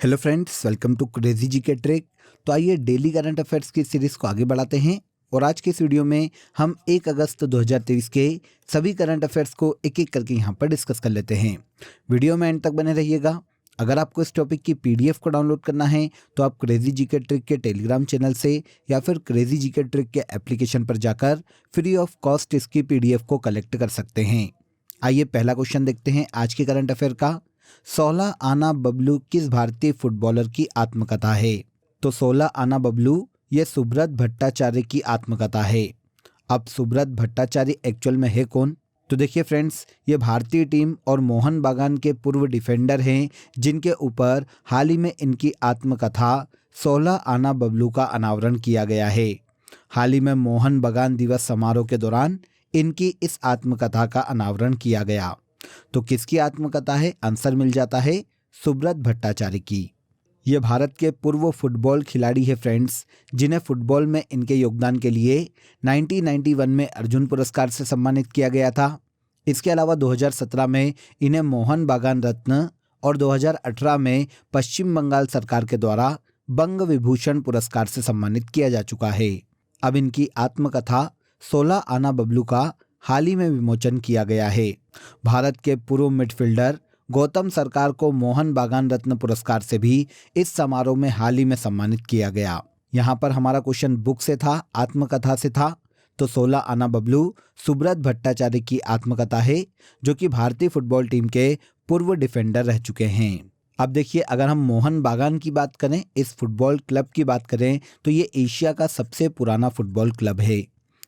Hello friends, welcome to crazy GK trick. तो आइए daily current affairs की series को आगे बढ़ाते हैं और आज के इस वीडियो में हम 1 अगस्त 2023 के सभी करंट अफेयर्स को एक एक करके यहाँ पर डिस्कस कर लेते हैं। वीडियो में एंड तक बने रहिएगा। अगर आपको इस टॉपिक की पीडीएफ को डाउनलोड करना है तो आप क्रेजी जीके ट्रिक के टेलीग्राम चैनल से या फिर क्रेजी जीके ट्रिक के एप्लीकेशन पर जाकर फ्री ऑफ कॉस्ट इसकी पीडीएफ को कलेक्ट कर सकते हैं। आइए पहला क्वेश्चन देखते हैं आज के करंट अफेयर का। 16 आना बबलू किस भारतीय फुटबॉलर की आत्मकथा है? तो 16 आना बबलू ये सुब्रत भट्टाचार्य की आत्मकथा है। अब सुब्रत भट्टाचार्य एक्चुअल में है कौन? तो देखिए फ्रेंड्स, ये भारतीय टीम और मोहन बागान के पूर्व डिफेंडर हैं जिनके ऊपर हाल ही में इनकी आत्मकथा 16 आना बबलू का अनावरण किया गया है। हाल ही में मोहन बागान दिवस समारोह के दौरान इनकी इस आत्मकथा का अनावरण किया गया। तो किसकी आत्मकथा है? आंसर मिल जाता है सुब्रत भट्टाचार्य की। ये भारत के पूर्व फुटबॉल खिलाड़ी है फ्रेंड्स, जिन्हें फुटबॉल में इनके योगदान के लिए 1991 में अर्जुन पुरस्कार से सम्मानित किया गया था। इसके अलावा 2017 में इन्हें मोहन बागान रत्न और 2018 में पश्चिम बंगाल सरकार के द्वारा बंग विभूषण पुरस्कार से सम्मानित किया जा चुका है। अब इनकी आत्मकथा 16 आना बबलू का हाल ही में विमोचन किया गया है। भारत के पूर्व मिडफील्डर गौतम सरकार को मोहन बागान रत्न पुरस्कार से भी इस समारोह में हाल ही में सम्मानित किया गया। यहाँ पर हमारा क्वेश्चन बुक से था, आत्मकथा से था। तो 16 आना बबलू सुब्रत भट्टाचार्य की आत्मकथा है, जो कि भारतीय फुटबॉल टीम के पूर्व डिफेंडर रह चुके हैं। अब देखिए, अगर हम मोहन बागान की बात करें, इस फुटबॉल क्लब की बात करें, तो ये एशिया का सबसे पुराना फुटबॉल क्लब है,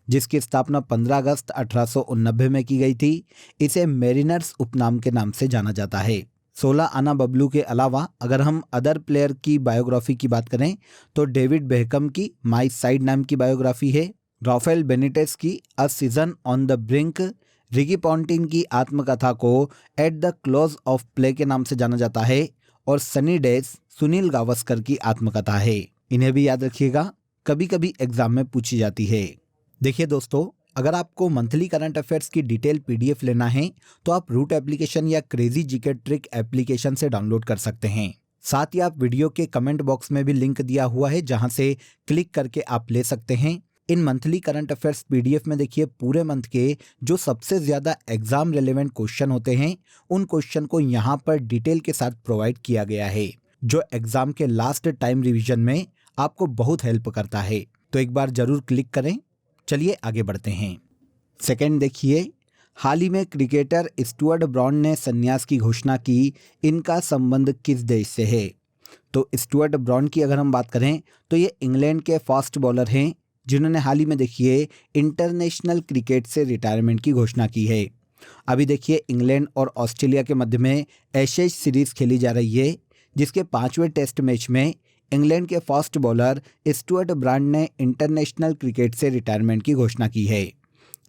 जिसकी स्थापना 15 अगस्त 1889 में की गई थी। इसे मेरिनर्स उपनाम के नाम से जाना जाता है। 16 आना बबलू के अलावा अगर हम अदर प्लेयर की बायोग्राफी की बात करें तो डेविड बेकहम की माई साइड नाम की बायोग्राफी है, राफेल बेनिटेस की a season on the brink, Ricky Ponting की आत्मकथा को at the close of play के नाम से जाना जाता है और सनी डेज सुनील गावस्कर की आत्मकथा है। इन्हें भी याद रखिएगा, कभी कभी एग्जाम में पूछी जाती है। देखिए दोस्तों, अगर आपको मंथली करंट अफेयर्स की डिटेल पीडीएफ लेना है तो आप रूट एप्लीकेशन या क्रेजी जीके ट्रिक एप्लीकेशन से डाउनलोड कर सकते हैं। साथ ही आप वीडियो के कमेंट बॉक्स में भी लिंक दिया हुआ है, जहां से क्लिक करके आप ले सकते हैं। इन मंथली करंट अफेयर्स पीडीएफ में देखिए पूरे मंथ के जो सबसे ज्यादा एग्जाम रिलेवेंट क्वेश्चन होते हैं, उन क्वेश्चन को यहाँ पर डिटेल के साथ प्रोवाइड किया गया है, जो एग्जाम के लास्ट टाइम रिविजन में आपको बहुत हेल्प करता है। तो एक बार जरूर क्लिक करें। चलिए आगे बढ़ते हैं। सेकंड देखिए, हाल ही में क्रिकेटर स्टुअर्ट ब्रॉड ने संन्यास की घोषणा की। इनका संबंध किस देश से है? तो स्टुअर्ट ब्रॉड की अगर हम बात करें तो ये इंग्लैंड के फास्ट बॉलर हैं, जिन्होंने हाल ही में देखिए इंटरनेशनल क्रिकेट से रिटायरमेंट की घोषणा की है। अभी देखिए इंग्लैंड और ऑस्ट्रेलिया के मध्य में एशेज सीरीज खेली जा रही है, जिसके 5वें टेस्ट मैच में इंग्लैंड के फास्ट बॉलर स्टुअर्ट ब्रॉड ने इंटरनेशनल क्रिकेट से रिटायरमेंट की घोषणा की है।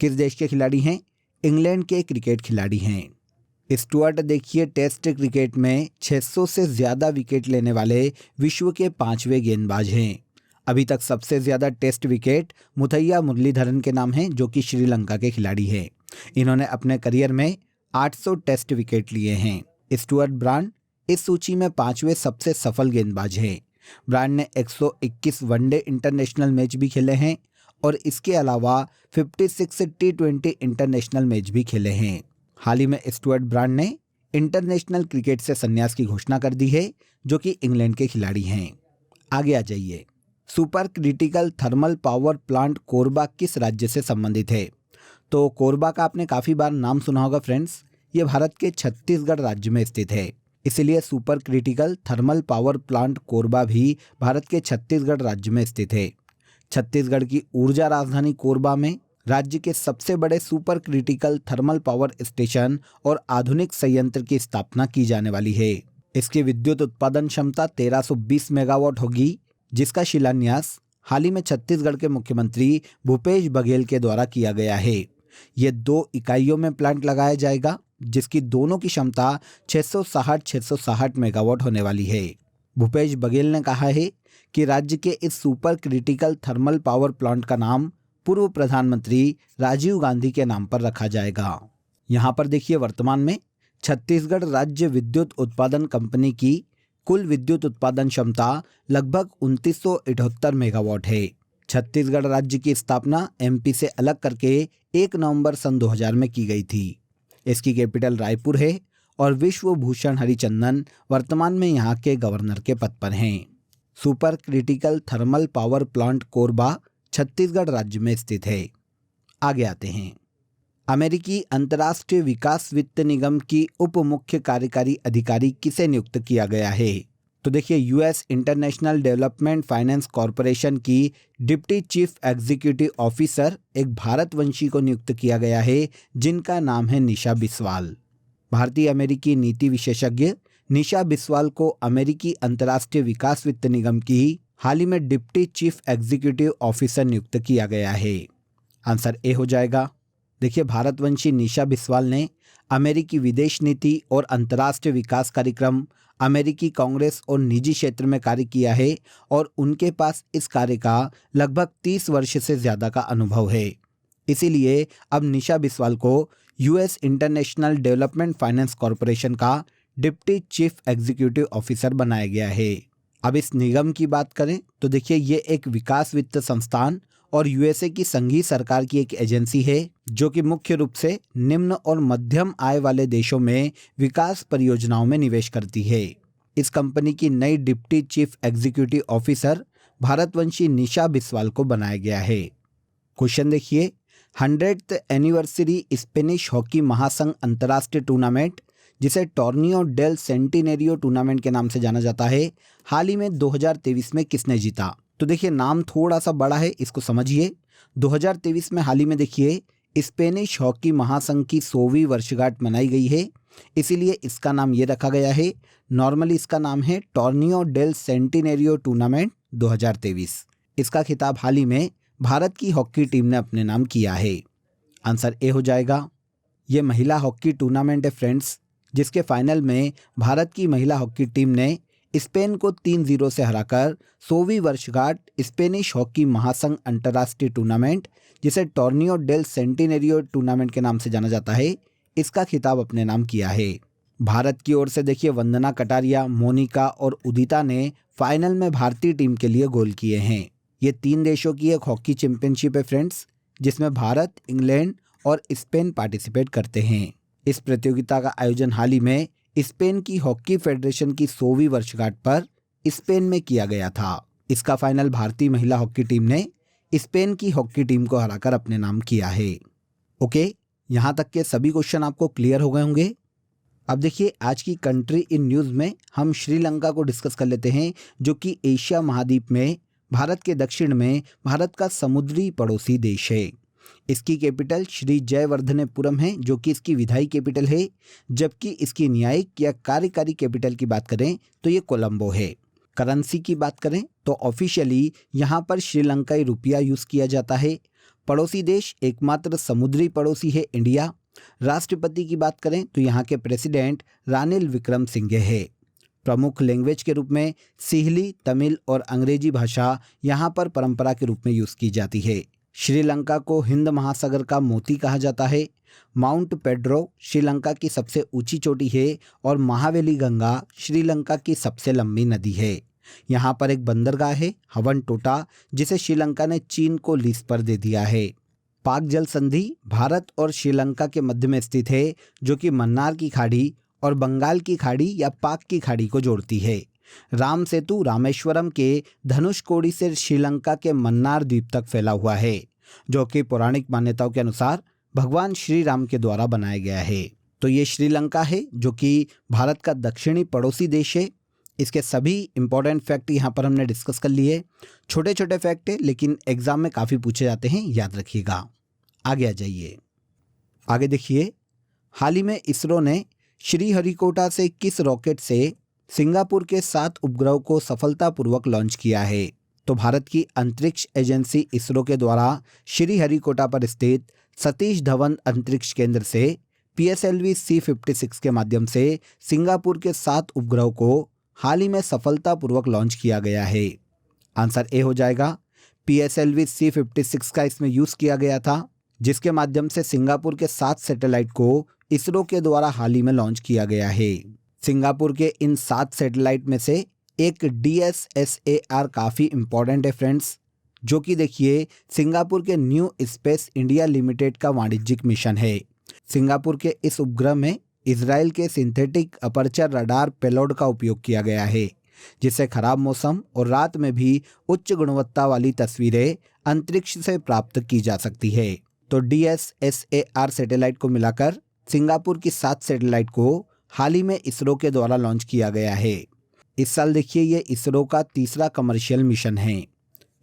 किस देश के खिलाड़ी हैं? इंग्लैंड के क्रिकेट खिलाड़ी हैं। स्टुअर्ट देखिए टेस्ट क्रिकेट में 600 से ज़्यादा विकेट लेने वाले विश्व के 5वें गेंदबाज हैं। अभी तक सबसे ज़्यादा टेस्ट विकेट मुथैया मुरलीधरन के नाम हैं, जो कि श्रीलंका के खिलाड़ी हैं। इन्होंने अपने करियर में 800 टेस्ट विकेट लिए हैं। स्टुअर्ट ब्रॉड इस सूची में 5वें सबसे सफल गेंदबाज हैं। ब्रॉड ने 121 वनडे इंटरनेशनल मैच भी खेले हैं और इसके अलावा 56 T20 इंटरनेशनल मैच भी खेले हैं। हाल ही में स्टुअर्ट ब्रॉड ने इंटरनेशनल क्रिकेट से संन्यास की घोषणा कर दी है, जो कि इंग्लैंड के खिलाड़ी हैं। आगे आ जाइए। Super critical thermal power plant Korba किस राज्य से संबंधित है? तो कोरबा का आपने काफ़ी बार नाम सुना होगा फ्रेंड्स। ये भारत के छत्तीसगढ़ राज्य में स्थित है, इसलिए super critical thermal power plant Korba भी भारत के छत्तीसगढ़ राज्य में स्थित है। छत्तीसगढ़ की ऊर्जा राजधानी कोरबा में राज्य के सबसे बड़े super critical thermal power station और आधुनिक संयंत्र की स्थापना की जाने वाली है। इसकी विद्युत उत्पादन क्षमता 1320 मेगावाट होगी, जिसका शिलान्यास हाल ही में छत्तीसगढ़ के मुख्यमंत्री भूपेश बघेल के द्वारा किया गया है। ये 2 इकाइयों में प्लांट लगाया जाएगा, जिसकी दोनों की क्षमता 660 मेगावाट होने वाली है। भूपेश बघेल ने कहा है कि राज्य के इस super critical thermal power plant का नाम पूर्व प्रधानमंत्री राजीव गांधी के नाम पर रखा जाएगा। यहाँ पर देखिए वर्तमान में छत्तीसगढ़ राज्य विद्युत उत्पादन कंपनी की कुल विद्युत उत्पादन क्षमता लगभग 2978 मेगावाट है। छत्तीसगढ़ राज्य की स्थापना एमपी से अलग करके 1 नवंबर सन 2000 में की गई थी। इसकी कैपिटल रायपुर है और विश्व भूषण हरिचंदन वर्तमान में यहाँ के गवर्नर के पद पर हैं। Super critical thermal power plant Korba Chhattisgarh राज्य में स्थित है। आगे आते हैं। अमेरिकी अंतर्राष्ट्रीय विकास वित्त निगम की उप मुख्य कार्यकारी अधिकारी किसे नियुक्त किया गया है? तो देखिए, US international development finance corporation की डिप्टी चीफ एग्जीक्यूटिव ऑफिसर एक भारतवंशी को नियुक्त किया गया है, जिनका नाम है निशा बिस्वाल। भारतीय अमेरिकी नीति विशेषज्ञ निशा बिस्वाल को अमेरिकी अंतर्राष्ट्रीय विकास वित्त निगम की हाल ही में डिप्टी चीफ एग्जीक्यूटिव ऑफिसर नियुक्त किया गया है। आंसर ए हो जाएगा। देखिए, भारतवंशी निशा बिस्वाल ने अमेरिकी विदेश नीति और अंतर्राष्ट्रीय विकास कार्यक्रम, अमेरिकी कांग्रेस और निजी क्षेत्र में कार्य किया है और उनके पास इस कार्य का लगभग 30 वर्ष से ज़्यादा का अनुभव है। इसीलिए अब निशा बिस्वाल को US international development finance corporation का डिप्टी चीफ एग्जीक्यूटिव ऑफिसर बनाया गया है। अब इस निगम की बात करें तो देखिए, ये एक विकास वित्त संस्थान और यूएसए की संघीय सरकार की एक एजेंसी है जो कि मुख्य रूप से निम्न और मध्यम आय वाले देशों में विकास परियोजनाओं में निवेश करती है। इस कंपनी की नई डिप्टी चीफ एग्जीक्यूटिव ऑफिसर भारतवंशी निशा बिस्वाल को बनाया गया है। क्वेश्चन देखिए, 100th एनिवर्सरी स्पेनिश हॉकी महासंघ अंतर्राष्ट्रीय टूर्नामेंट, जिसे टॉर्नियो डेल सेंटिनेरियो टूर्नामेंट के नाम से जाना जाता है, हाल ही में 2023 में किसने जीता? तो देखिए, नाम थोड़ा सा बड़ा है, इसको समझिए। 2023 में हाल ही में देखिए स्पेनिश हॉकी महासंघ की 100वीं वर्षगांठ मनाई गई है, इसीलिए इसका नाम ये रखा गया है। नॉर्मली इसका नाम है टॉर्नियो डेल सेंटिनेरियो टूर्नामेंट 2023। इसका खिताब हाल ही में भारत की हॉकी टीम ने अपने नाम किया है। आंसर ए हो जाएगा। ये महिला हॉकी टूर्नामेंट है फ्रेंड्स, जिसके फाइनल में भारत की महिला हॉकी टीम ने स्पेन को 3-0 से हराकर 100वीं वर्षगांठ स्पेनिश हॉकी महासंघ अंतर्राष्ट्रीय टूर्नामेंट, जिसे टॉर्नियो डेल सेंटिनेरियो टूर्नामेंट के नाम से जाना जाता है, इसका खिताब अपने नाम किया है। भारत की ओर से देखिए वंदना कटारिया, मोनिका और उदिता ने फाइनल में भारतीय टीम के लिए गोल किए हैं। ये 3 देशों की एक हॉकी चैंपियनशिप है फ्रेंड्स, जिसमें भारत, इंग्लैंड और स्पेन पार्टिसिपेट करते हैं। इस प्रतियोगिता का आयोजन हाल ही में स्पेन की हॉकी फेडरेशन की 100वीं वर्षगांठ पर स्पेन में किया गया था। इसका फाइनल भारतीय महिला हॉकी टीम ने स्पेन की हॉकी टीम को हराकर अपने नाम किया है। ओके, यहाँ तक के सभी क्वेश्चन आपको क्लियर हो गए होंगे। अब देखिए, आज की कंट्री इन न्यूज़ में हम श्रीलंका को डिस्कस कर लेते हैं, जो कि एशिया महाद्वीप में भारत के दक्षिण में भारत का समुद्री पड़ोसी देश है। इसकी कैपिटल श्री जयवर्धनेपुरम है, जो कि इसकी विधायी कैपिटल है, जबकि इसकी न्यायिक या कार्यकारी कैपिटल की बात करें तो ये कोलंबो है। करेंसी की बात करें तो ऑफिशियली यहाँ पर श्रीलंकाई रुपया यूज़ किया जाता है। पड़ोसी देश एकमात्र समुद्री पड़ोसी है इंडिया। राष्ट्रपति की बात करें तो यहाँ के प्रेसिडेंट रानिल विक्रमसिंघे है। प्रमुख लैंग्वेज के रूप में सिंहली, तमिल और अंग्रेजी भाषा यहाँ पर परंपरा के रूप में यूज़ की जाती है। श्रीलंका को हिंद महासागर का मोती कहा जाता है। माउंट पेड्रो श्रीलंका की सबसे ऊंची चोटी है और महावेली गंगा श्रीलंका की सबसे लंबी नदी है। यहाँ पर एक बंदरगाह है हवनटोटा, जिसे श्रीलंका ने चीन को लीज पर दे दिया है। पाक जल संधि भारत और श्रीलंका के मध्य में स्थित है, जो कि मन्नार की खाड़ी और बंगाल की खाड़ी या पाक की खाड़ी को जोड़ती है। राम सेतु रामेश्वरम के धनुषकोडी से श्रीलंका के मन्नार द्वीप तक फैला हुआ है, जो कि पौराणिक मान्यताओं के अनुसार भगवान श्री राम के द्वारा बनाया गया है। तो ये श्रीलंका है, जो कि भारत का दक्षिणी पड़ोसी देश है। इसके सभी इंपॉर्टेंट फैक्ट यहाँ पर हमने डिस्कस कर लिए। छोटे छोटे फैक्ट है, लेकिन एग्जाम में काफ़ी पूछे जाते हैं, याद रखिएगा। आगे आ जाइए। आगे देखिए, हाल ही में इसरो ने श्रीहरिकोटा से किस रॉकेट से सिंगापुर के 7 उपग्रहों को सफलतापूर्वक लॉन्च किया है? तो भारत की अंतरिक्ष एजेंसी इसरो के द्वारा श्रीहरिकोटा पर स्थित सतीश धवन अंतरिक्ष केंद्र से PSLV C56 के माध्यम से सिंगापुर के 7 उपग्रहों को हाल ही में सफलतापूर्वक लॉन्च किया गया है। आंसर ए हो जाएगा। PSLV C56 का इसमें यूज़ किया गया था, जिसके माध्यम से सिंगापुर के 7 सैटेलाइट को इसरो के द्वारा हाल ही में लॉन्च किया गया है। सिंगापुर के इन 7 सैटेलाइट में से एक DSSAR काफ़ी इम्पॉर्टेंट है फ्रेंड्स, जो कि देखिए सिंगापुर के न्यू स्पेस इंडिया लिमिटेड का वाणिज्यिक मिशन है। सिंगापुर के इस उपग्रह में इजराइल के सिंथेटिक अपर्चर रडार पेलोड का उपयोग किया गया है, जिससे खराब मौसम और रात में भी उच्च गुणवत्ता वाली तस्वीरें अंतरिक्ष से प्राप्त की जा सकती है। तो DSSAR सैटेलाइट को मिलाकर सिंगापुर की 7 सैटेलाइट को हाल ही में इसरो के द्वारा लॉन्च किया गया है। इस साल देखिए ये इसरो का तीसरा कमर्शियल मिशन है।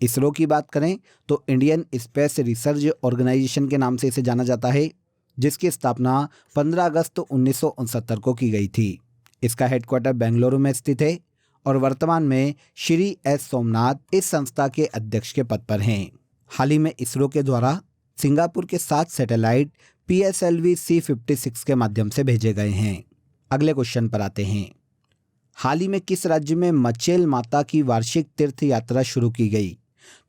इसरो की बात करें तो इंडियन स्पेस रिसर्च ऑर्गेनाइजेशन के नाम से इसे जाना जाता है, जिसकी स्थापना 15 अगस्त 1969 को की गई थी। इसका हेडक्वार्टर बेंगलुरु में स्थित है और वर्तमान में श्री S सोमनाथ इस संस्था के अध्यक्ष के पद पर हैं। हाल ही में इसरो के द्वारा सिंगापुर के 7 सैटेलाइट PSLV C56 के माध्यम से भेजे गए हैं। अगले क्वेश्चन पर आते हैं। हाल ही में किस राज्य में मचेल माता की वार्षिक तीर्थ यात्रा शुरू की गई?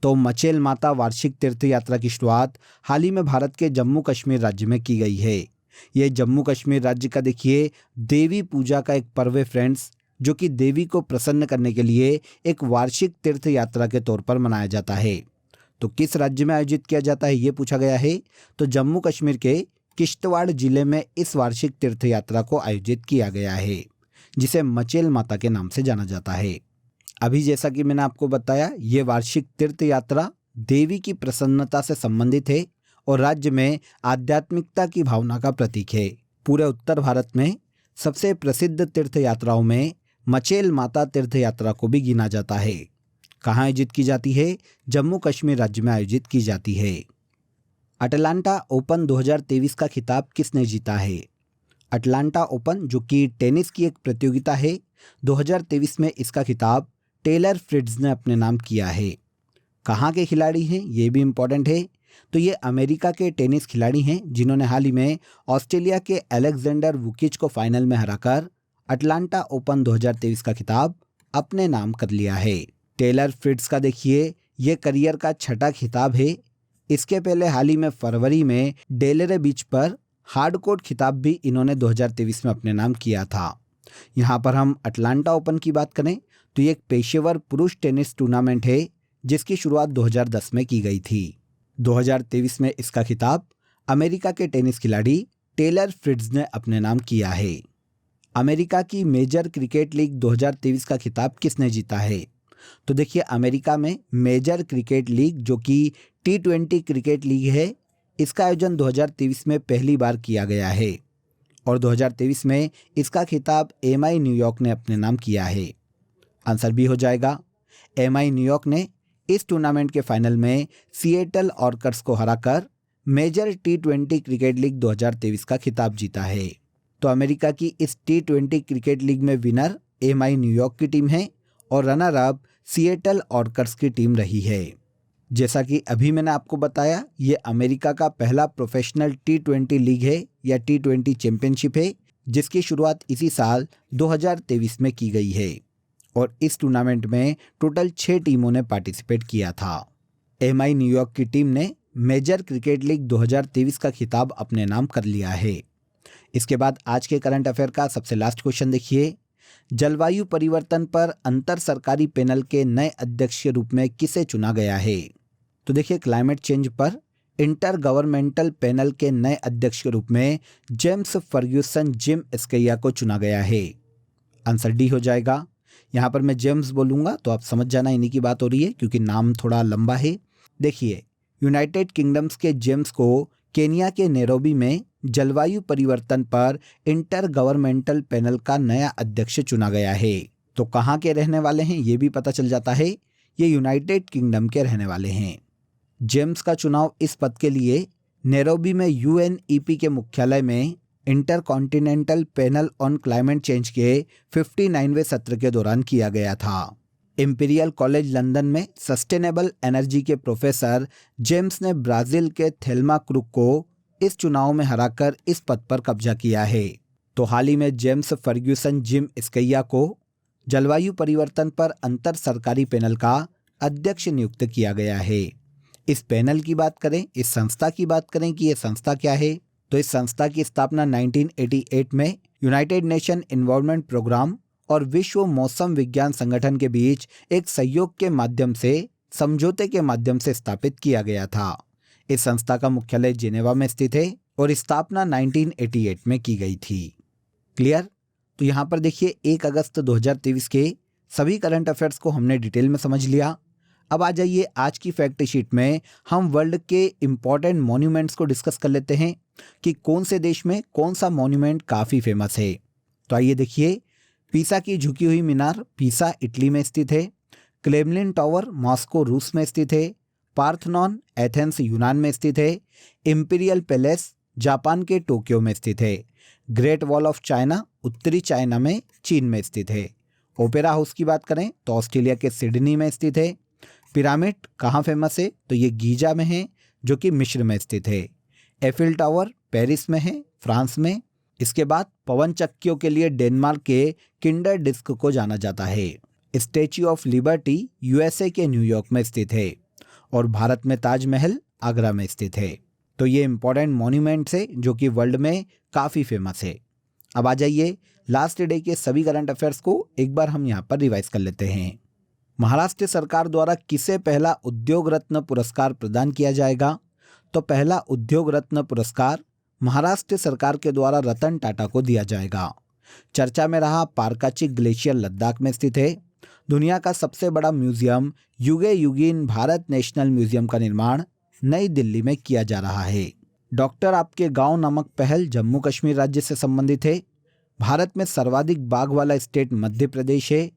तो मचेल माता वार्षिक तीर्थ यात्रा की शुरुआत हाल ही में भारत के जम्मू कश्मीर राज्य में की गई है। यह जम्मू कश्मीर राज्य का देखिए देवी पूजा का एक पर्व है फ्रेंड्स, जो कि देवी को प्रसन्न करने के लिए एक वार्षिक तीर्थ यात्रा के तौर पर मनाया जाता है। तो किस राज्य में आयोजित किया जाता है ये पूछा गया है। तो जम्मू कश्मीर के किश्तवाड़ जिले में इस वार्षिक तीर्थ यात्रा को आयोजित किया गया है, जिसे मचेल माता के नाम से जाना जाता है। अभी जैसा कि मैंने आपको बताया, ये वार्षिक तीर्थ यात्रा देवी की प्रसन्नता से संबंधित है और राज्य में आध्यात्मिकता की भावना का प्रतीक है। पूरे उत्तर भारत में सबसे प्रसिद्ध तीर्थ यात्राओं में मचेल माता तीर्थ यात्रा को भी गिना जाता है। कहाँ आयोजित की जाती है? जम्मू कश्मीर राज्य में आयोजित की जाती है। अटलांटा ओपन 2023 का खिताब किसने जीता है? अटलांटा ओपन, जो कि टेनिस की एक प्रतियोगिता है, 2023 में इसका खिताब टेलर फ्रिट्ज ने अपने नाम किया है। कहाँ के खिलाड़ी हैं ये भी इम्पोर्टेंट है। तो ये अमेरिका के टेनिस खिलाड़ी हैं, जिन्होंने हाल ही में ऑस्ट्रेलिया के अलेक्जेंडर वुकिच को फाइनल में हराकर अटलांटा ओपन 2023 का खिताब अपने नाम कर लिया है। टेलर फ्रिट्ज का देखिए ये करियर का 6ठा खिताब है। इसके पहले हाल ही में फरवरी में डेलेरे बीच पर हार्डकोर्ट खिताब भी इन्होंने 2023 में अपने नाम किया था। यहाँ पर हम अटलांटा ओपन की बात करें तो ये एक पेशेवर पुरुष टेनिस टूर्नामेंट है, जिसकी शुरुआत 2010 में की गई थी। 2023 में इसका खिताब अमेरिका के टेनिस खिलाड़ी टेलर फ्रिट्ज ने अपने नाम किया है। अमेरिका की मेजर क्रिकेट लीग 2023 का खिताब किसने जीता है? तो देखिए अमेरिका में मेजर क्रिकेट लीग, जो कि T20 क्रिकेट लीग है, इसका आयोजन 2023 में पहली बार किया गया है और 2023 में इसका खिताब MI न्यूयॉर्क ने अपने नाम किया है। आंसर भी हो जाएगा। MI न्यूयॉर्क ने इस टूर्नामेंट के फाइनल में सिएटल ऑर्कर्स को हराकर मेजर T20 क्रिकेट लीग 2023 का खिताब जीता है। तो अमेरिका की इस T20 क्रिकेट लीग में विनर MI न्यूयॉर्क की टीम है और रनर अप सिएटल ऑर्कर्स की टीम रही है। जैसा कि अभी मैंने आपको बताया, ये अमेरिका का पहला प्रोफेशनल T20 लीग है या T20 चैंपियनशिप है, जिसकी शुरुआत इसी साल 2023 में की गई है और इस टूर्नामेंट में टोटल 6 टीमों ने पार्टिसिपेट किया था। MI न्यूयॉर्क की टीम ने मेजर क्रिकेट लीग 2023 का खिताब अपने नाम कर लिया है। इसके बाद आज के करंट अफेयर का सबसे लास्ट क्वेश्चन देखिए। जलवायु परिवर्तन पर अंतर सरकारी पैनल के नए अध्यक्ष के रूप में किसे चुना गया है? तो देखिए क्लाइमेट चेंज पर इंटर गवर्नमेंटल पैनल के नए अध्यक्ष के रूप में जेम्स फर्ग्यूसन जिम एस्कैया को चुना गया है। आंसर डी हो जाएगा। यहाँ पर मैं जेम्स बोलूँगा तो आप समझ जाना इन्हीं की बात हो रही है, क्योंकि नाम थोड़ा लंबा है। देखिए यूनाइटेड किंगडम्स के जेम्स को केनिया के नैरोबी में जलवायु परिवर्तन पर इंटर गवर्नमेंटल पैनल का नया अध्यक्ष चुना गया है। तो कहाँ के रहने वाले हैं ये भी पता चल जाता है। ये यूनाइटेड किंगडम के रहने वाले हैं। जेम्स का चुनाव इस पद के लिए नैरोबी में UNEP के मुख्यालय में intercontinental panel on climate change के 59वें सत्र के दौरान किया गया था। इंपीरियल कॉलेज लंदन में सस्टेनेबल एनर्जी के प्रोफेसर जेम्स ने ब्राजील के थेल्मा क्रूक को इस चुनाव में हराकर इस पद पर कब्जा किया है। तो हाल ही में जेम्स फर्ग्यूसन जिम एस्कैया को जलवायु परिवर्तन पर अंतर सरकारी पैनल का अध्यक्ष नियुक्त किया गया है। इस पैनल की बात करें, इस संस्था की बात करें कि यह संस्था क्या है, तो इस संस्था की स्थापना 1988 में यूनाइटेड नेशन एनवायरनमेंट प्रोग्राम और विश्व मौसम विज्ञान संगठन के बीच एक सहयोग के माध्यम से समझौते के माध्यम से स्थापित किया गया था। इस संस्था का मुख्यालय जिनेवा में स्थित है और स्थापना 1988 में की गई थी। क्लियर? तो यहाँ पर देखिए 1 अगस्त 2023 के सभी करंट अफेयर्स को हमने डिटेल में समझ लिया। अब आ जाइए आज की फैक्ट शीट में हम वर्ल्ड के इम्पॉर्टेंट मॉन्यूमेंट्स को डिस्कस कर लेते हैं कि कौन से देश में कौन सा मॉन्यूमेंट काफ़ी फेमस है। तो आइए देखिए, पीसा की झुकी हुई मीनार पीसा इटली में स्थित है। क्रेमलिन टावर मॉस्को रूस में स्थित है। पार्थनॉन एथेंस यूनान में स्थित है। इंपीरियल पैलेस जापान के टोक्यो में स्थित है। ग्रेट वॉल ऑफ चाइना उत्तरी चाइना में चीन में स्थित है। ओपेरा हाउस की बात करें तो ऑस्ट्रेलिया के सिडनी में स्थित है। पिरामिड कहाँ फेमस है तो ये गीजा में है जो कि मिस्र में स्थित है। एफिल टावर पेरिस में है फ्रांस में। इसके बाद पवन चक्कियों के लिए डेनमार्क के किंडर डिस्क को जाना जाता है। स्टैच्यू ऑफ लिबर्टी यूएसए के न्यूयॉर्क में स्थित है और भारत में ताजमहल आगरा में स्थित है। तो ये इंपॉर्टेंट मॉन्यूमेंट्स है जो कि वर्ल्ड में काफ़ी फेमस है। अब आ जाइए लास्ट डे के सभी करंट अफेयर्स को एक बार हम यहाँ पर रिवाइज कर लेते हैं। महाराष्ट्र सरकार द्वारा किसे पहला उद्योग रत्न पुरस्कार प्रदान किया जाएगा? तो पहला उद्योग रत्न पुरस्कार महाराष्ट्र सरकार के द्वारा रतन टाटा को दिया जाएगा। चर्चा में रहा पारकाचिक ग्लेशियर लद्दाख में स्थित है। दुनिया का सबसे बड़ा म्यूजियम युगे युगीन भारत नेशनल म्यूजियम का निर्माण नई दिल्ली में किया जा रहा है। डॉक्टर आपके गांव नामक पहल जम्मू कश्मीर राज्य से संबंधित है। भारत में सर्वाधिक बाघ वाला स्टेट मध्य प्रदेश है।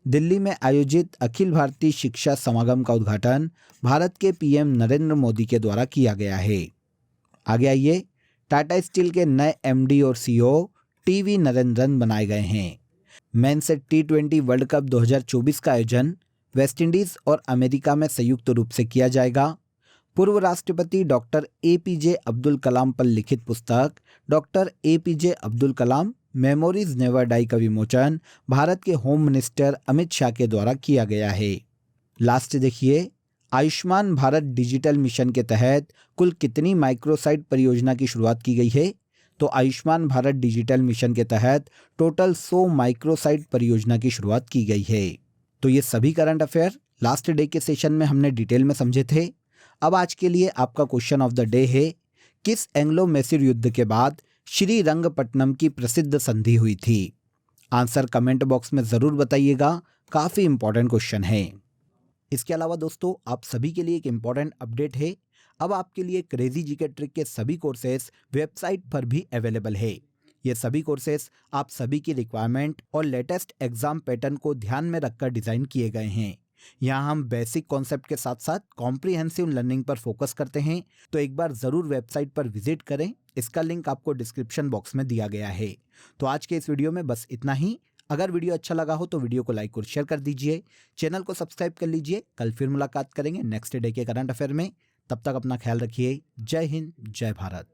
दिल्ली में आयोजित अखिल भारतीय शिक्षा समागम का उद्घाटन भारत के पीएम नरेंद्र मोदी के द्वारा किया गया है। आगे आइए, टाटा स्टील के नए एमडी और सीईओ टीवी नरेंद्रन बनाए गए हैं। मेंस T20 वर्ल्ड कप 2024 का आयोजन वेस्टइंडीज और अमेरिका में संयुक्त रूप से किया जाएगा। पूर्व राष्ट्रपति डॉक्टर APJ अब्दुल कलाम पर लिखित पुस्तक doctor APJ Abdul Kalam memories never die का विमोचन भारत के होम मिनिस्टर अमित शाह के द्वारा किया गया है। लास्ट देखिए, आयुष्मान भारत डिजिटल मिशन के तहत कुल कितनी माइक्रोसाइट परियोजना की शुरुआत की गई है? तो आयुष्मान भारत डिजिटल मिशन के तहत टोटल 100 माइक्रोसाइट परियोजना की शुरुआत की गई है। तो ये सभी करंट अफेयर लास्ट डे के सेशन में हमने डिटेल में समझे थे। अब आज के लिए आपका क्वेश्चन ऑफ द डे है, किस एंग्लो मैसूर युद्ध के बाद श्रीरंगपट्टनम की प्रसिद्ध संधि हुई थी? आंसर कमेंट बॉक्स में ज़रूर बताइएगा, काफ़ी इंपॉर्टेंट क्वेश्चन है। इसके अलावा दोस्तों आप सभी के लिए एक इम्पॉर्टेंट अपडेट है। अब आपके लिए क्रेजी जीके ट्रिक के सभी कोर्सेज वेबसाइट पर भी अवेलेबल है। ये सभी कोर्सेज आप सभी की रिक्वायरमेंट और लेटेस्ट एग्जाम पैटर्न को ध्यान में रखकर डिज़ाइन किए गए हैं। यहाँ हम बेसिक कॉन्सेप्ट के साथ साथ कॉम्प्रिहेंसिव लर्निंग पर फोकस करते हैं। तो एक बार ज़रूर वेबसाइट पर विजिट करें, इसका लिंक आपको डिस्क्रिप्शन बॉक्स में दिया गया है। तो आज के इस वीडियो में बस इतना ही। अगर वीडियो अच्छा लगा हो तो वीडियो को लाइक और शेयर कर दीजिए, चैनल को सब्सक्राइब कर लीजिए। कल फिर मुलाकात करेंगे नेक्स्ट डे के करंट अफेयर में। तब तक अपना ख्याल रखिए। जय हिंद, जय भारत।